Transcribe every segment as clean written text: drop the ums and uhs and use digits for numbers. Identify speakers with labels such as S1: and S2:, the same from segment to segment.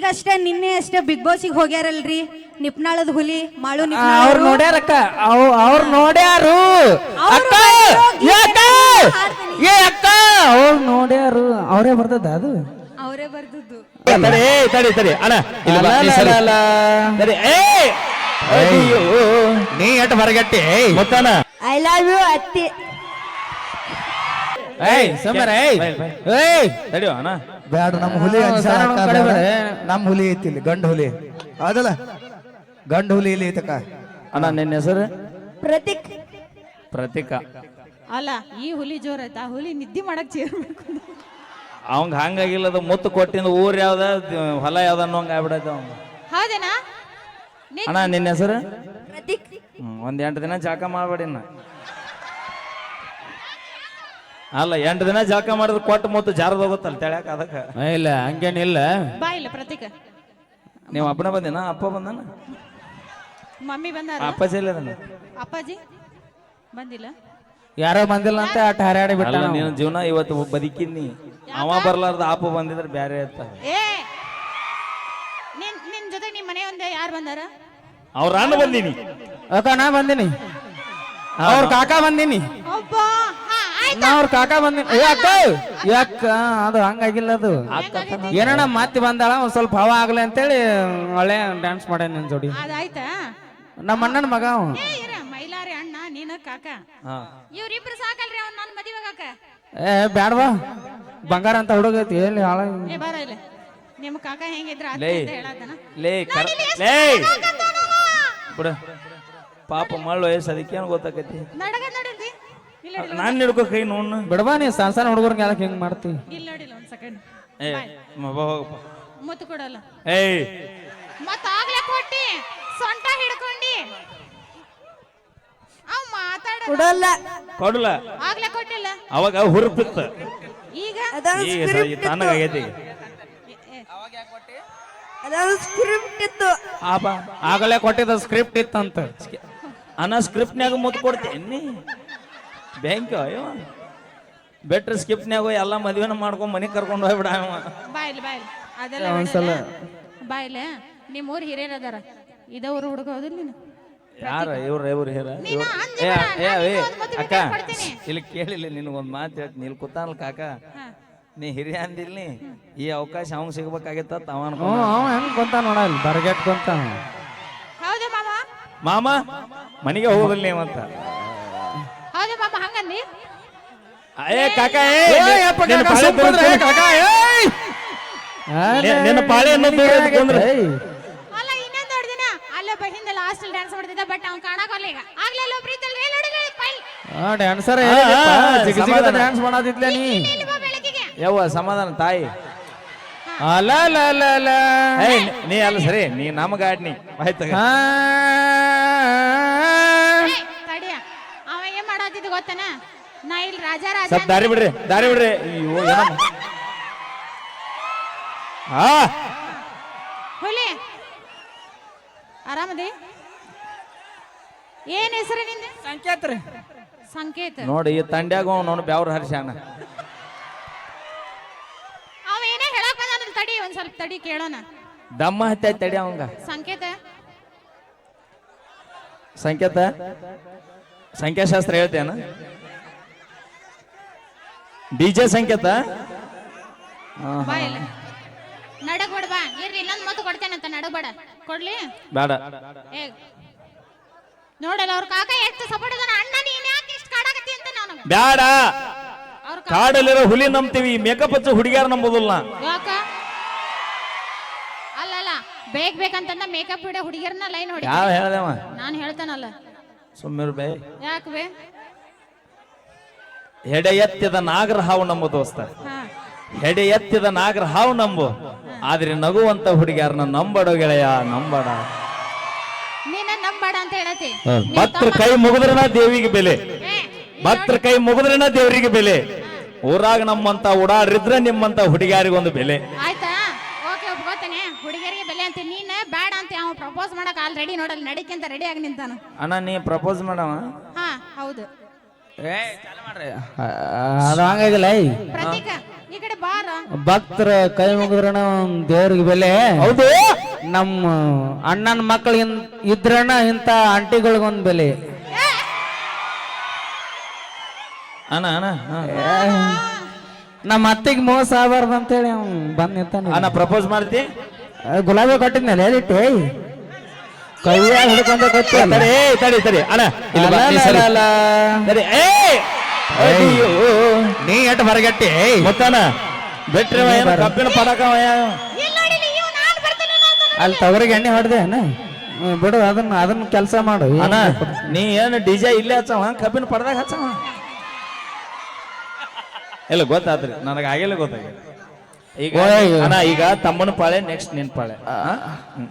S1: ಈಗಷ್ಟೇ ನಿನ್ನೆ ಅಷ್ಟೇ ಬಿಗ್ ಬಾಸಿಗೆ ಹೋಗ್ಯಾರಲ್ರಿ ನಿಪ್ನಾಳದ ಹುಲಿ ಮಾಳು
S2: ಅವ್ರು
S1: ನಿಪ್ನಾಳ್
S2: ನೋಡ್ಯಾರಕ್ಕ ಅವ್ರು ನೋಡ್ಯಾರು ಅಕ್ಕ ಏ ಅಕ್ಕ ಅವ್ರು ನೋಡ್ಯಾರು ಅವರೇ ಬರ್ತದ ಅದು
S1: ಅವರೇ ಬರ್ದದ್ದು
S3: ತಡಿ ಅಣ್ಣ ಇಲ್ಲಿ ಬಾ, ನೀ ಸರಿ. ತಡಿ, ಅಯ್ಯೋ, ನೀ ಎಟ್ ಹೊರಗಟ್ಟಿ ಗೊತ್ತಾನ
S1: ಐ ಲವ್ ಯು ಅತ್ತಿ
S2: ಸಮರ
S3: ತಡಿಯೋ ಅಣ್ಣ
S4: ಬ್ಯಾಡ ನಮ್ಮ ಹುಲಿ ನಮ್ಮ ಹುಲಿ ಐತಿ ಇಲ್ಲಿ ಗಂಡ ಹುಲಿ ಅದಲ್ಲ ಗಂಡ ಹುಲಿ ಇಲ್ಲಿ ಐತಕ್ಕ
S3: ಅಣ್ಣ ನಿನ್ನ ಹೆಸರು
S1: ಪ್ರತೀಕ್
S3: ಪ್ರತೀಕಾ
S5: ಅಲ್ಲ ಈ ಹುಲಿ ಜೋರ್ ಆಯ್ತಾ ಹುಲಿ ನಿದ್ದೆ ಮಾಡಕ್ ಸೇರ್ಬೇಕು
S3: ಅವಂಗ ಹಂಗಾಗಿಲ್ಲದ ಮುತ್ತು ಕೊಟ್ಟಿಂದ ಊರ್ ಯಾವ್ದ ಹೊಲ ಯಾವ್ದ ಅನ್ನೋಂಗ ಆಗ್ಬಿಡೈತೆ ಅವಂಗ
S5: ಹೌದೇನಾ
S3: ಅಣ್ಣ ನಿನ್ನ ಹೆಸರು
S1: ಪ್ರತೀಕ್
S3: ಒಂದ್ 8 ದಿನ ಜಾಕ ಮಾಡ್ಬೇಡಿ ಇನ್ನ ಅಲ್ಲ 8 ದಿನ ಜಾಕ ಮಾಡಿದ್ರೆ ಕೊಟ್ಟು ಮುತ್ತು ಜಾರದ ಹೋಗುತ್ತಲ್ಲ ತೆಳ್ಯಾಕ ಅದಕ್ಕ
S2: ಇಲ್ಲ ಹಂಗೇನಿಲ್ಲ
S5: ಬಾ ಇಲ್ಲ ಪ್ರತೀಕ
S3: ನೀವು ಅಪ್ಪನ ಬಂದಿನ ಅಪ್ಪ ಬಂದನ
S5: ಮಮ್ಮಿ ಬಂದಾರ
S3: ಅಪ್ಪಾಜಿ ಇಲ್ಲದನ
S5: ಅಪ್ಪಾಜಿ ಬಂದಿಲ್ಲ
S2: ಯಾರೋ ಬಂದಿಲ್ಲ ಅಂತ ಅಟ್ ಹಾರಾಡಿ ಬಿಟ್ಟ
S3: ಅಲ್ಲ ನೀನು ಜೀವನ ಇವತ್ತು ಬದುಕಿನಿ ಅವ ಬರ್ಲಾರ್ದ ಅಪ್ಪ ಬಂದಿದ್ರೆ ಬ್ಯಾರೆ ಇರ್ತ
S5: ಏ ನಿನ್ ಜೊತೆ ನಿಮ್ ಮನೆ ಒಂದೇ ಯಾರು ಬಂದಾರ
S3: ಅವ್ರ ಅಣ್ಣ ಬಂದೀನಿ
S2: ಅಕ್ಕ ನಾ ಬಂದಿನಿ ಅವ್ರ ಕಾಕ ಬಂದಿನಿ
S5: ಒಬ್ಬ ಆಯ್ತು
S2: ನಾ ಅವ್ರ ಕಾಕ ಬಂದಿನಿ ಯಾಕ ಅದು ಹಂಗಾಗಿಲ್ಲ ಅದು ಏನಣ್ಣ ಮತ್ತೆ ಬಂದಾಳ ಒಂದ್ ಸ್ವಲ್ಪ ಹವಾ ಆಗ್ಲಿ ಅಂತೇಳಿ ಒಳ್ಳೆ ಡ್ಯಾನ್ಸ್ ಮಾಡ್ಯಾನ ನಿನ್ ಜೋಡಿ
S5: ಅದಾಯ್ತಾ
S2: ನಮ್ಮ ಅಣ್ಣನ ಮಗ ಅವ
S5: ಏ ಇರ ಮೈಲಾರಿ ಅಣ್ಣ ನೀನ ಕಾಕ
S3: ಹಾ
S5: ಇವ್ರಿಬ್ರು ಸಾಕಲ್ರಿ ಅವ್ನ ನನ್ ಮದುವೆ ಕಾಕ
S2: ಏ ಬ್ಯಾಡ್ವಾ ಬಂಗಾರ ಅಂತ ಹುಡುಗೈತಿ ಎಲ್ಲಿ ಹಾಳ
S5: ಏ ಬಾರ ಇಲ್ಲ ನಿಮ್ ಕಾಕ ಹೆಂಗಿದ್ರ
S3: ಲೇ
S5: ಅಂತ ಹೇಳದನ
S3: ಲೇ ಲೇ ಬಿಡ ಪಾಪ ಮಳ್ಳು ವಯಸ್ಸು ಅದಕ್ಕೇನು ಗೊತ್ತಾಕೈತಿ
S5: ನಡಗ ನಡೀರಿ ಇಲ್ಲ
S3: ನಾನು ಹಿಡ್ಕೋ ಕೈ ನೋಡ್ನ
S2: ಬಿಡವಾ ನೀ ಸಣ್ಣ ಸಣ್ಣ ಹುಡುಗರ್ಗೆ ಯಾಕೆ ಹಿಂಗ್ ಮಾಡ್ತಿ
S5: ಇಲ್ಲ ನೋಡಿಲ್ಲ ಒಂದ್ ಸೆಕೆಂಡ್
S3: ಏ ಹೋಗಪ್ಪ
S5: ಮುತ್ತು ಕೊಡಲ್ಲ
S3: ಏಯ್
S5: ಮತ್ತ ಆಗ್ಲೇ ಕೊಟ್ಟಿ ಸೊಂಟ ಹಿಡ್ಕೊಂಡಿ ಅವ್ ಮಾತಾಡ
S1: ಕೊಡಲ್ಲ
S3: ಕೊಡಲ
S5: ಆಗ್ಲೇ ಕೊಟ್ಟಿಲ್ಲ
S3: ಅವಾಗ ಹುರುಪಿತ್ತ
S5: ಈಗ
S3: ಈಗ ತಣ್ಣಗಾಗೈತಿ
S1: ಅದೊಂದು ಸ್ಕ್ರಿಪ್ಟ್ ಇತ್ತು
S2: ಆಗಲೇ ಕೊಟ್ಟಿದ್ದ ಸ್ಕ್ರಿಪ್ಟ್ ಇತ್ತಂತ
S3: ಅನ್ನ ಸ್ಕ್ರಿಪ್ಟ್ನ್ಯಾಗ ಮುತ್ತು ಕೊಡ್ತೀನಿ ಬ್ಯಾಂಕ್ ಅಯ್ಯೋ ಬೆಟ್ರ್ ಸ್ಕ್ರಿಪ್ಟ್ನ್ಯಾಗ ಎಲ್ಲ ಮದುವೆನ ಮಾಡ್ಕೊಂಡ್ ಮನೆಗೆ ಕರ್ಕೊಂಡು ಹೋಗ್ಬಿಡ
S5: ಬಾಯ್ಲಿ ಬಾಯ್ಲಿ ಅದೆಲ್ಲ
S2: ಒಂದ್ಸಲ
S5: ಬಾಯ್ಲೆ ನಿಮ್ ಊರ್ ಹಿರಿಯರ್ ಅದಾರ ಇದವ್ರು ಹುಡುಗ ಹೌದಿಲ್ಲ ನೀನು
S3: ಯಾರ ಇವ್ರ ಹೇರ
S5: ನೀನು ಅಂದಿಲ್ಲ,
S3: ಅಕ್ಕ ಇಲ್ಲಿ ಕೇಳಿಲ್ಲ ನಿನಗೊಂದ್ ಮಾತು ಹೇಳ್ತೀನಿ ಇಲ್ಲಿ ಕೂತಾನಲ್ಲ ಕಾಕ ನೀ ಹಿರಿಯ ಅಂದಿಲ್ಲ ಈ ಅವಕಾಶ ಅವಂಗ ಸಿಗ್ಬೇಕಾಗಿತ್ತ ಅವ ಅನ್ಕೊಂಡ
S2: ಅವ ಹೆಂಗ್ ಕೊಂತ ನೋಡ ಇಲ್ಲಿ ಬರ್ಗೆಟ್ ಕೊಂತ
S5: ಹೌದು ಮಾಮ
S3: ಮಾಮ ಮನೆಗೆ ಹೋಗೋದಿಲ್ಲ ನೀವಂತ
S5: ಹೌದು ಮಾಮ ಹಂಗಂದಿ
S3: ಏ ಕಾಕ ನಿನ್ನ ಪಾಳೆ ಅನ್ನೋದು
S5: ಅಲ್ಲ ಇನ್ನೊಂದು ನೋಡಿದಿನ ಅಲ್ಲ ಬಹಿಂದ ಲಾಸ್ಟ್ ಡ್ಯಾನ್ಸ್ ಮಾಡ್ತಿದ್ದ ಬಟ್ ಅವ್ನು ಕಾಣಕೋಲ್ಲ ಈಗ ಆಗ್ಲೇ ಅಲ್ಲ ಪ್ರೀತಲ್ ಏನ್ ನೋಡಿಲ್ಲ ಪೈಲ್
S2: ಡ್ಯಾನ್ಸರ್ ಡ್ಯಾನ್ಸ್ ಮಾಡದಿದ್ಲ ನೀ
S5: ಬೆಳಕಿಗೆ
S3: ಯವ್ವ ಸಮಾಧಾನ ತಾಯಿ
S2: ಅಲ್ಲ ಅಲ್ಲ ಅಲ್ಲ ಅಲ್ಲ
S3: ನೀ ಅಲ್ಲ ಸರಿ ನೀ ನಮಗ ಆಡ್ನಿ ಆಯ್ತ
S5: ತಡಿಯ ಅವ ಏನ್ ಮಾಡತ್ತಿದ್ ಗೊತ್ತನ ನಾ ಇಲ್ಲಿ ರಾಜ ರಾಜ
S3: ಸ್ವಲ್ಪ ದಾರಿ ಬಿಡ್ರಿ ಅಯ್ಯೋ ಏನಮ್ಮ
S5: ಹುಲಿ ಆರಾಮದಿ ಏನ್ ಹೆಸರು ನಿಂದ
S2: ಸಂಕೇತ ರೀ
S5: ಸಂಕೇತ
S3: ನೋಡಿ ಈ ತಂಡ್ಯಾಗ ನೋಡು ಬ್ಯಾವ್ರ ಹರ್ಷಾಣ
S5: ಅವ ಏನೇ ಹೇಳಕ್ ಬಂದ ತಡಿ ಒಂದ್ ಸ್ವಲ್ಪ ತಡಿ ಕೇಳೋಣ
S3: ದಮ್ಮ ಹತ್ತಿ ತಡಿ ಅವಂಗ
S5: ಸಂಕೇತ
S3: ಸಂಖ್ಯಾಶಾಸ್ತ್ರ ಹೇಳ್ತೇನ ಡಿಜೆ ಸಂಕೇತ
S5: ಬಾ ಇಲ್ಲ ನಡಗ್ಬೇಡ ಬಾ ಇರ್ಲಿ ಇನ್ನೊಂದ್ ಮತ್ತು ಕೊಡ್ತೇನಂತ ನಡಗ್ಬೇಡ ಕೊಡ್ಲಿ
S3: ಬೇಡ
S5: ಏ ನೋಡಲ್ಲ ಅವ್ರ ಕಾಕ ಎಷ್ಟು ಸಪೋರ್ಟ್ ಅದಾನ ಅಣ್ಣ ನೀನ್ ಯಾಕೆ ಇಷ್ಟು ಕಾಡಾಕತ್ತಿ ಅಂತ ನಾನು
S3: ಬ್ಯಾಡ
S5: ಅವ್ರ
S3: ಕಾಡಲ್ಲಿರೋ ಹುಲಿ ನಂಬ್ತೀವಿ ಮೇಕಪ್ ಹಚ್ಚ ಹುಡುಗಿಯಾರ ನಂಬೋದಿಲ್ಲ
S5: ಯಾಕ ಅಲ್ಲಲ್ಲ ಬೇಕಂತಂದ ಮೇಕಪ್ ಬಿಡ ಹುಡುಗಿಯರ್ನ ಲೈನ್ ಹೊಡಿ
S3: ಯಾವ ಹೇಳ್ದೇವ
S5: ನಾನು ಹೇಳ್ತಾನಲ್ಲ
S3: ಸುಮ್ಮಿರು ಬೇ
S5: ಯಾಕೆ ಬೇ
S3: ಹೆಡೆ ಎತ್ತಿದ ನಾಗರ ಹಾವು ನಂಬು ದೋಸ್ತ
S5: ಹಾ
S3: ಹೆಡೆ ಎತ್ತಿದ ನಾಗರ ಹಾವು ನಂಬು ಆದ್ರೆ ನಗುವಂತ ಹುಡುಗಿಯಾರನ್ನ ನಂಬಡೋ ಗೆಳೆಯ ನಂಬಡ
S5: ನೀನ ನಂಬಾಡ ಅಂತ ಹೇಳತಿ
S3: ಭಕ್ತರ ಕೈ ಮುಗಿದ್ರನ ದೇವಿಗೆ ಬೆಲೆ ಭಕ್ತರ ಕೈ ಮುಗಿದ್ರನ ದೇವರಿಗೆ ಬೆಲೆ ಊರಾಗ ನಮ್ಮಂತ ಓಡಾಡ್ರಿದ್ರ ನಿಮ್ಮಂತ ಹುಡುಗಿಯಾರಿಗೊಂದು ಬೆಲೆ
S5: ಆಯ್ತಾ ಓಕೆ ಒಪ್ಕೋತೇನೆ ಹುಡುಗಿಯರಿಗೆ ಬೆಲೆ ಅಂತ ನೀನ್ ಬೇಡ ಅಂತ ಅವ ಪ್ರಪೋಸ್ ಮಾಡಕ್ ಆಲ್ರೆಡಿ ನೋಡಲ್ಲ ನಡಿಕೆ ಅಂತ ರೆಡಿ ಆಗಿ ನಿಂತಾನ
S3: ಅಣ್ಣ ನೀ ಪ್ರಪೋಸ್ ಮಾಡವ
S5: ಹಾ ಹೌದು
S2: ಅದು ಹಂಗಾಗಿಲ್ಲ
S5: ಪ್ರತೀಕ ಈ ಕಡೆ ಬಾರ
S2: ಭಕ್ತರ ಕೈ ಮುಗಿದ್ರಣ ದೇವ್ರಿಗೆ ಬೆಲೆ.
S3: ಹೌದು.
S2: ನಮ್ಮ ಅಣ್ಣನ ಮಕ್ಳು ಇದ್ರಣ ಇಂತ ಆಂಟಿಗಳಿಗೊಂದ್ ಬೆಲೆ.
S3: ಅಣ್ಣ ಅಣ್ಣ
S2: ನಮ್ಮ ಅತ್ತಿಗೆ ಮೋಸ ಆಗಬಾರ್ದು ಅಂತೇಳಿ ಅವ್ನು ಬಂದ್ ನಿಂತಾನ.
S3: ಅಣ್ಣ ಪ್ರಪೋಸ್ ಮಾಡ್ತಿ?
S2: ಗುಲಾಬಿ ಕೊಟ್ಟಿದ್ನಲ್ಲ ಹೇಳಿಟ್ಟೆ ಕೈಯಾಗ ಹಿಡ್ಕೊಂಡ ಗೊತ್ತಿಲ್ಲ.
S3: ತಡಿ ತಡಿ ತಡಿ ಅಣ್ಣ ಇಲ್ಲಿ ಬಾ, ನೀ ಸರಿ. ತಡಿ. ಅಯ್ಯೋ.
S2: ನೀ ಎಟ್ ಹೊರಗಟ್ಟಿ
S3: ಗೊತ್ತಾನ ಬಿಟ್ರೆ ಏನು ಕಬ್ಬಿನ ಪಡಕ
S5: ಇಲ್ಲಿ ನೋಡಿ ಇವ್ ನಾನ್ ಬರ್ತೀನಿ ಅಂತ
S2: ಅಲ್ಲಿ ತವರಿಗೆ ಎಣ್ಣೆ ಹೊಡೆದೆ ಬಿಡು ಅದನ್ನ ಕೆಲಸ ಮಾಡು.
S3: ಅಣ್ಣ ನೀ ಏನು ಡಿಜೆ ಇಲ್ಲೇ ಹಚ್ಚವ ಕಬ್ಬಿನ ಪಡ್ದಾಗ ಹಚ್ಚವ. ಇಲ್ಲ ಗೊತ್ತಾದ್ರಿ ನನಗೆ ಆಗಿಲ್ಲ ಗೊತ್ತಾಗ. ಈಗ ಅಣ್ಣ ಈಗ ತಮ್ಮನ ಪಾಳೆ ನೆಕ್ಸ್ಟ್ ನಿನ್ ಪಾಳೆ.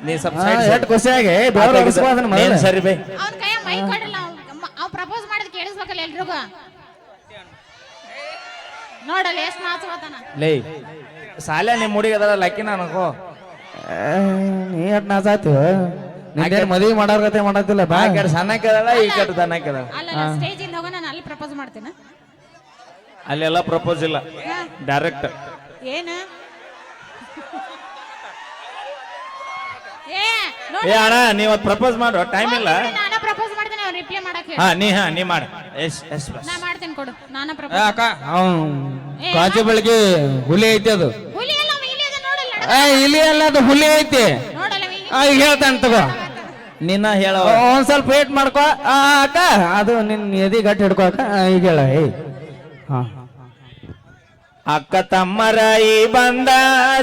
S3: ನೀ ಸ್ವಲ್ಪ
S2: ಎಟ್ ಖುಷಿಯಾಗಿ
S3: ಸರಿ ಬೈ.
S5: ಅವ್ನ ಕೈ ಮೈ ಕೊಡಲ್ಲ. ಅವ್ ಪ್ರಪೋಸ್ ಮಾಡಿದ್ ಕೇಳಿಸ್ಬೇಕಲ್ಲ ಎಲ್ರಿಗೂ. ನೋಡಲ್ಲ ಎಷ್ಟು ನಾಚುವತಾನ.
S3: ಲೇ ಸಾಲ ನಿಮ್ ಹುಡುಗಿ ಅದಲ್ಲ ಲಕ್ಕಿನ ಅನ್ಕೋ.
S2: ನೀ ಎಟ್ ನಾಚಾಯ್ತು ನಿಂದೇನು ಮದುವೆ ಮಾಡೋರ್ ಗತೆ ಮಾಡತ್ತಿಲ್ಲ ಬಾ.
S3: ಆ ಕಡೆ ಸಣ್ಣ ಕೇಳಲ್ಲ ಈ ಕಡೆ ದನ ಕೇಳಲ್ಲ.
S5: ಅಲ್ಲ ಸ್ಟೇಜ್ ಇಂದ ಹೋಗ ನಾನು ಅಲ್ಲಿ ಪ್ರಪೋಸ್ ಮಾಡ್ತೇನೆ.
S3: ಅಲ್ಲೆಲ್ಲ ಪ್ರಪೋಸ್ ಇಲ್ಲ ಡೈರೆಕ್ಟ್.
S5: ಏನು
S3: ಏ ಅಣ್ಣ ನೀವ್ ಪ್ರಪೋಸ್ ಮಾಡು ಟೈಮ್ ಇಲ್ಲ.
S5: ನಾನು ಪ್ರಪೋಸ್ ಮಾಡ್ತೇನೆ ಅವ್ರು ರಿಪ್ಲೈ ಮಾಡಕ್ಕೆ.
S3: ನೀ ಮಾಡ.
S5: ನಾ ಮಾಡ್ತೇನೆ ಕೊಡು. ನಾನು ಪ್ರಪೋಸ್
S2: ಅಕ್ಕ ಕಾಜು ಬೆಳಗ್ಗೆ ಹುಲಿ ಐತಿ ಅದು.
S5: ಹುಲಿ ಎಲ್ಲ ಇಲ್ಲಿ ಅದ ನೋಡಲ್ಲ.
S2: ಇಲ್ಲಿ ಅಲ್ಲ ಅದು ಹುಲಿ ಐತಿ.
S5: ನೋಡಲ್ಲ
S2: ಈಗ ಹೇಳ್ತಾನೆ ತಗೋ.
S3: ನಿನ್ನ ಹೇಳ
S2: ಒಂದ್ ಸ್ವಲ್ಪ ವೇಟ್ ಮಾಡ್ಕೋ ಅಕ್ಕ. ಅದು ನಿನ್ ಎದಿ ಗಟ್ಟಿ ಹಿಡ್ಕೋ ಅಕ್ಕ. ಈಗ ಹೇಳ.
S3: ಅಕ್ಕ ತಮ್ಮರ ಈ ಬಂದ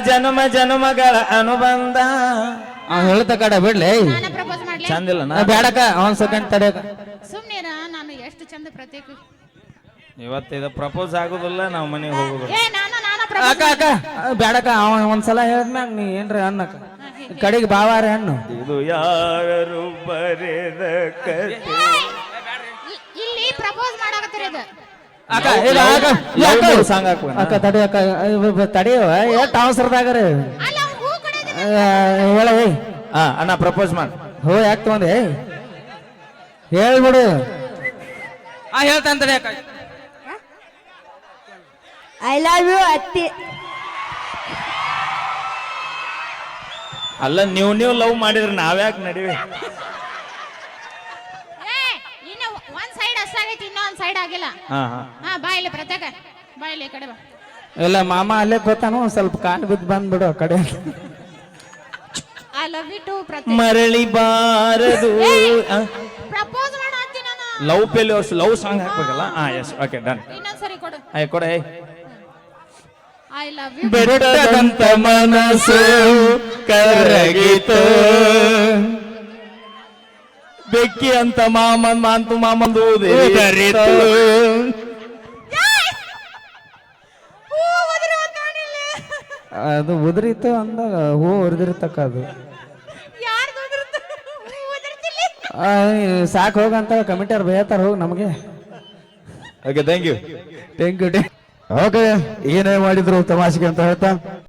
S3: ಜನ್ಮ ಜನ್ಮಗಳ ಅನುಬಂಧ.
S2: ಹೇಳ್ತ ಕಡೆ ಬಿಡ್ಲಿ.
S5: ನಾನು ಪ್ರಪೋಸ್ ಮಾಡ್ಲಿ.
S3: ಚಂದಿಲ್ಲ
S2: ಬೇಡಕ್ಕ ಒಂದ್ ಸೆಕೆಂಡ್ ತಡೆಯಕ.
S5: ಸುಮ್ನಿರ ನಾನು ಎಷ್ಟು ಚಂದ ಪ್ರತ್ಯೇಕ.
S3: ಇವತ್ತು ಇದು ಪ್ರಪೋಸ್ ಆಗುದಿಲ್ಲ ನಾವು ಮನೆಗೆ ಹೋಗುದು.
S5: ನಾನು
S2: ಅಕ್ಕ ಅಕ್ಕ ಬೇಡಕ್ಕ. ಅವ ಒಂದ್ಸಲ ಹೇಳಿದ್ಮ್ಯಾಗ ನೀ ಏನ್ರಿ ಅನ್ನಕ್ಕ ಕಡೆಗೆ ಬಾವಾರ ಹಣ್ಣು.
S3: ಇದು ಯಾರು ಬರೆದ ಕತೆ.
S5: ಇಲ್ಲಿ ಪ್ರಪೋಸ್ ಮಾಡಕತ್ತೀರಿ ಇದು.
S2: ಅಕ್ಕ ಇಲ್ಲ
S3: ಸಾಂಗ್ ಹಾಕುವ
S2: ಅಕ್ಕ ತಡಿ ಅಕ್ಕ ತಡಿಯವ ಎಷ್ಟು ಅವಸರದಾಗರಿ
S5: ಅಲ್ಲ ಅವ್ನ್ ಹೂ ಕೊಡೋದು.
S2: ಹೇಳ.
S3: ಅಣ್ಣ ಪ್ರಪೋಸ್ ಮಾಡ.
S2: ಹೋ ಯಾಕೆ ತಗೊಂಡೆ ಹೇಳ್ಬಿಡು. ಹೇಳ್ತಾನೆ ತಡಿ ಅಕ್ಕ.
S1: ಐ ಲವ್ ಯು ಅತ್ತಿ.
S3: ಅಲ್ಲ ನೀವು ಲವ್ ಮಾಡಿದ್ರೆ ನಾವ್ಯಾಕೆ ನಡಿವೆ.
S5: ಇನ್ನು ಒಂದ್ ಸೈಡ್ ಅಷ್ಟಾಗೈತಿ ಇನ್ನೊಂದ್ ಸೈಡ್ ಆಗಿಲ್ಲ. ಬಾ ಇಲ್ಲಿ ಪ್ರತ್ಯೇಕ ಬಾ ಇಲ್ಲಿ ಈ ಕಡೆ ಬಾ.
S2: ಇಲ್ಲ ಮಾಮ ಅಲ್ಲೇ ಗೊತ್ತಾನು ಒಂದ್ ಸ್ವಲ್ಪ ಕಾಲು ಬಿದ್ದು ಬಂದ್ಬಿಡು ಆ ಕಡೆ.
S5: ಐ ಲವ್ ಯು ಟು ಪ್ರತ್ಯೇಕ.
S3: ಮರಳಿ ಬಾರದು
S5: ಪ್ರಪೋಸ್ ಮಾಡತ್ತೀನಿ ನಾನು.
S3: ಲವ್ ಫೇಲ್ಯೂರ್ಸ್ ಲವ್ ಸಾಂಗ್ ಹಾಕ್ಬೇಕಲ್ಲ. Yes okay done.
S5: ಇನ್ನೊಂದ್ಸರಿ ಕೊಡು.
S3: ಕೊಡ.
S5: I love you.
S2: ಬೆಟ್ಟದಂತ ಮನಸ್ಸು ಕರಗಿತು
S3: ಬೆಕ್ಕಿ ಅಂತ ಮಾಮಂದು
S2: ಅದು ಉದುರಿತು ಅಂದಾಗ ಹೂ ಉರಿದಿರ್ತಕ್ಕ ಅದು. ಸಾಕು ಹೋಗಂತ ಕಮಿಟಿಯವ್ರು ಬೇಯತಾರ ಹೋಗಿ ನಮಗೆ.
S3: Okay thank you.
S2: Thank you.
S4: Okay ಏನೇ ಮಾಡಿದ್ರು ತಮಾಷೆಗೆ ಅಂತ ಹೇಳ್ತಾ